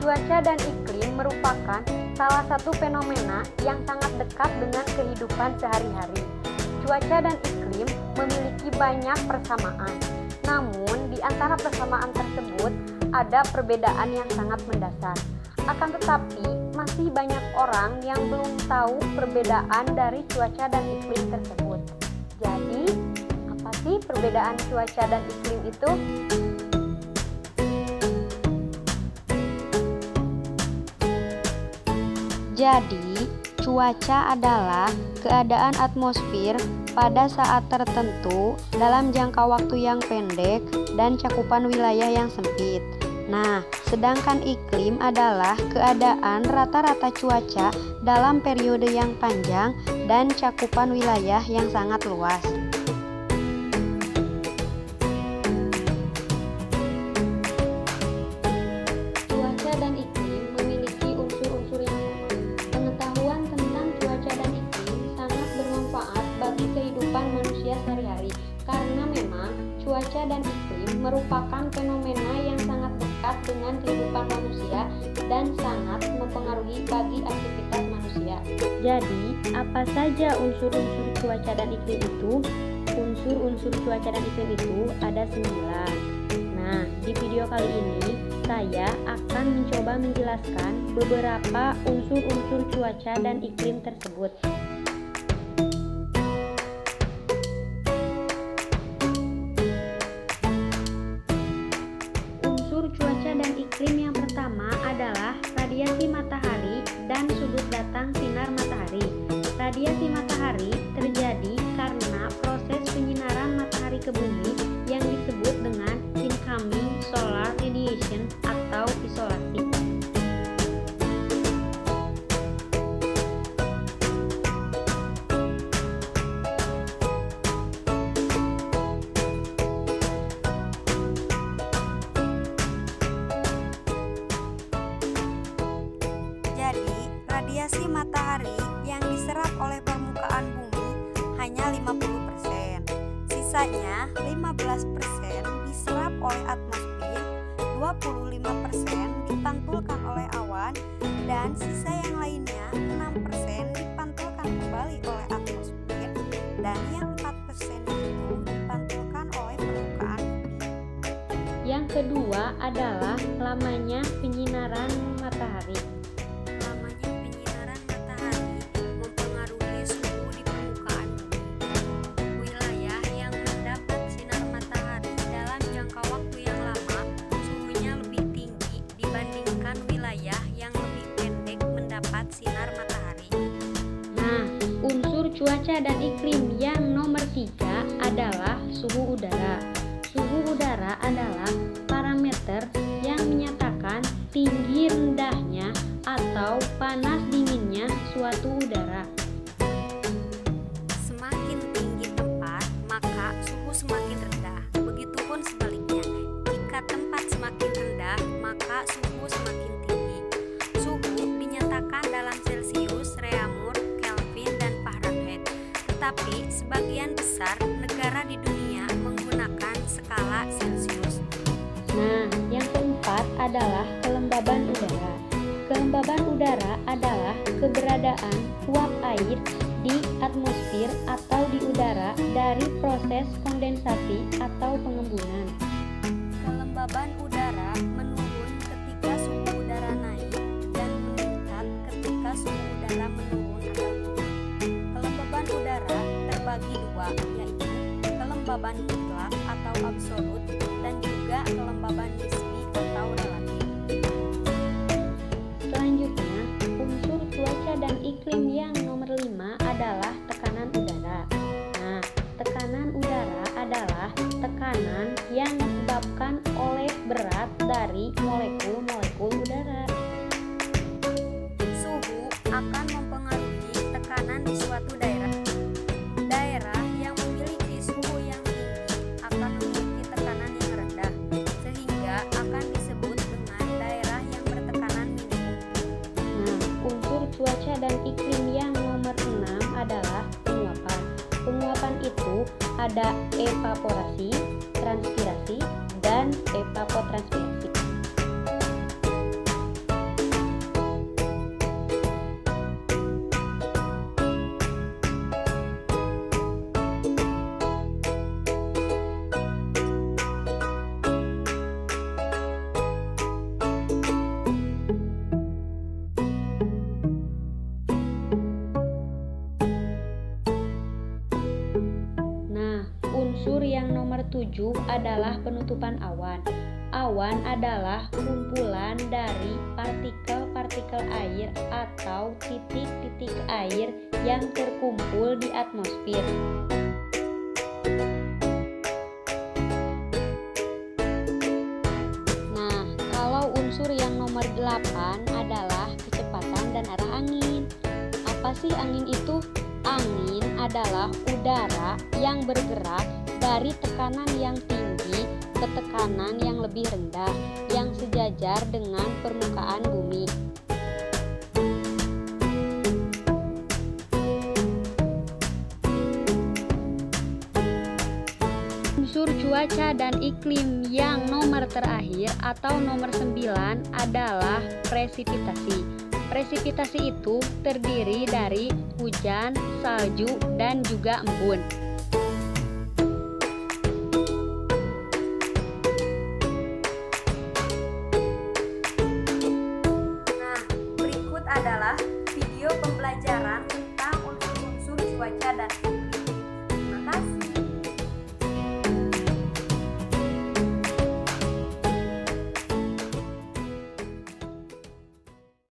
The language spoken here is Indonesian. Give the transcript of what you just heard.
Cuaca dan iklim merupakan salah satu fenomena yang sangat dekat dengan kehidupan sehari-hari. Cuaca dan iklim memiliki banyak persamaan, namun di antara persamaan tersebut ada perbedaan yang sangat mendasar. Akan tetapi, masih banyak orang yang belum tahu perbedaan dari cuaca dan iklim tersebut. Jadi, apa sih perbedaan cuaca dan iklim itu? Jadi, cuaca adalah keadaan atmosfer pada saat tertentu dalam jangka waktu yang pendek dan cakupan wilayah yang sempit. Nah, sedangkan iklim adalah keadaan rata-rata cuaca dalam periode yang panjang dan cakupan wilayah yang sangat luas. Cuaca dan iklim memiliki unsur-unsur yang sama. Pengetahuan tentang cuaca dan iklim sangat bermanfaat bagi kehidupan manusia sehari-hari, karena memang cuaca dan iklim merupakan fenomena yang sangat dekat dengan kehidupan manusia dan sangat mempengaruhi bagi aktivitas manusia. Jadi, apa saja unsur-unsur cuaca dan iklim itu? Unsur-unsur cuaca dan iklim itu ada 9. Nah, di video kali ini saya akan mencoba menjelaskan beberapa unsur-unsur cuaca dan iklim tersebut. Unsur cuaca dan iklim yang pertama adalah radiasi matahari dan sudut datang sinar matahari. Radiasi matahari terjadi karena proses penyinaran matahari ke bumi yang disebut dengan incoming solar radiation atau isolasi. Jadi, radiasi matahari yang diserap oleh permukaan bumi hanya 50%. Sisanya 15% diserap oleh atmosfer, 25% dipantulkan oleh awan, dan sisa yang lainnya 6% dipantulkan kembali oleh atmosfer, dan yang 4% itu dipantulkan oleh permukaan bumi. Yang kedua adalah lamanya penyinaran matahari. Lamanya penyinaran matahari mempengaruhi suhu di permukaan bumi. Wilayah yang mendapat sinar matahari dalam jangka waktu yang lama, suhunya lebih tinggi dibandingkan wilayah yang lebih pendek mendapat sinar matahari. Nah, unsur cuaca dan iklim yang nomor 3 adalah suhu udara. Suhu udara adalah parameter yang menyatakan tinggi rendahnya atau panas dinginnya suatu udara. Semakin tinggi tempat, maka suhu semakin rendah. Begitupun sebaliknya, jika tempat semakin rendah, maka suhu semakin tinggi. Suhu dinyatakan dalam Celcius, Reaumur, Kelvin, dan Fahrenheit. Tetapi sebagian besar negara di dunia menggunakan skala Celcius. Nah, yang keempat adalah kelembaban udara. Kelembaban udara adalah keberadaan uap air di atmosfer atau di udara dari proses kondensasi atau pengembunan. Kelembaban udara menurun ketika suhu udara naik dan meningkat ketika suhu udara menurun atau turun. Kelembaban udara terbagi dua, yaitu kelembaban mutlak atau absolut dan juga kelembaban nisbi atau relatif. Selanjutnya, unsur cuaca dan iklim yang nomor 5 adalah tekanan udara. Nah, tekanan udara adalah tekanan yang disebabkan oleh berat dari molekul-molekul udara. Suhu akan mempengaruhi tekanan di suatu daerah. Daerah yang memiliki suhu yang tinggi akan memiliki tekanan yang rendah, sehingga akan disebut dengan daerah yang bertekanan minimum. Nah, unsur cuaca dan iklim yang nomor 6 adalah penguapan. Penguapan itu ada evaporasi, transpirasi, dan evapotranspirasi. 7 adalah penutupan awan. Awan adalah kumpulan dari partikel-partikel air atau titik-titik air yang terkumpul di atmosfer. Nah, kalau unsur yang nomor 8 adalah kecepatan dan arah angin. Apa sih angin itu? Angin adalah udara yang bergerak dari tekanan yang tinggi ke tekanan yang lebih rendah yang sejajar dengan permukaan bumi. Unsur cuaca dan iklim yang nomor terakhir atau nomor 9 adalah presipitasi. Presipitasi itu terdiri dari hujan, salju, dan juga embun.